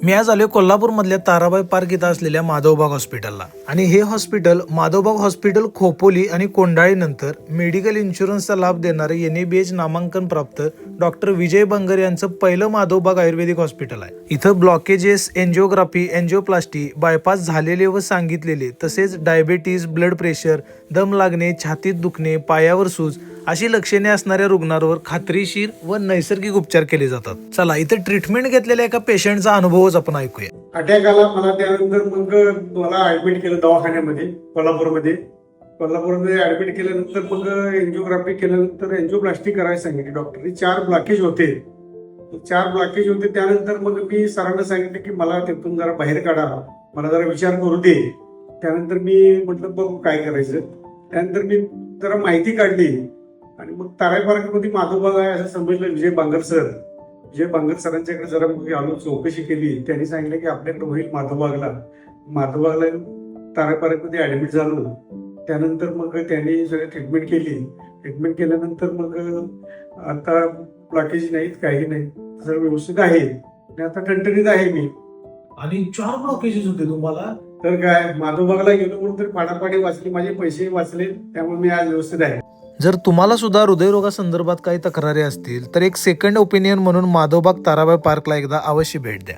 मी आज आलोय कोल्हापूरमधल्या ताराबाई पार्क इथं असलेल्या माधवबाग हॉस्पिटलला आणि हे हॉस्पिटल माधवबाग हॉस्पिटल खोपोली आणि कोंडाळी नंतर मेडिकल इन्शुरन्सचा लाभ देणारे NABH नामांकन प्राप्त डॉक्टर विजय बंगर यांचं पहिलं माधवबाग आयुर्वेदिक हॉस्पिटल आहे। इथं ब्लॉकेजेस, एंजिओग्राफी, एंजिओप्लास्टी, बायपास झालेले व सांगितलेले तसेच डायबिटीज, ब्लड प्रेशर, दम लागणे, छातीत दुखणे, पायावर सूज अशी लक्षणे असणाऱ्या रुग्णांवर खात्रीशीर व नैसर्गिक उपचार केले जातात। चला इथे ट्रीटमेंट घेतलेल्या एका पेशंटचा अनुभवच आपण ऐकूया। अटॅक आला मला, त्यानंतर मग मला ऍडमिट केलं दवाखान्यामध्ये कोल्हापूरमध्ये ऍडमिट केल्यानंतर मग एंजिओग्राफी केल्यानंतर एंजिओप्लास्टी करायला सांगितली डॉक्टरनी। 4 ब्लॉकेज होते त्यानंतर मग मी सरांना सांगितलं की मला तिथून जरा बाहेर काढा, मला जरा विचार करू दे। त्यानंतर मी म्हटलं बघू काय करायचं। त्यानंतर मी जरा माहिती काढली आणि मग ताराबाई पार्कमध्ये माधवबाग आहे असं समजलं। विजय बांगर सरांच्याकडे जरा आलो, चौकशी केली। त्यांनी सांगितलं की आपल्याकडे होईल माधवबागला ताराबाई पार्कमध्ये ऍडमिट झालो। त्यानंतर मग त्यांनी सगळी ट्रीटमेंट केल्यानंतर मग आता ब्लॉकेज नाहीत, काही नाही, सगळं व्यवस्थित आहे आणि आता ठणठणीत आहे मी। आणि 4 ब्लॉकेजेस होते तुम्हाला? तर काय, माधवबागला गेलो म्हणून तर पाडापाडी वाचली, माझे पैसे वाचले, त्यामुळे मी आज व्यवस्थित आहे। जर तुम्हाला सुद्धा हृदयरोगासंदर्भात काही तक्रारी असतील तर एक सेकंड ओपिनियन म्हणून माधवबाग ताराबाई पार्कला एकदा अवश्य भेट द्या।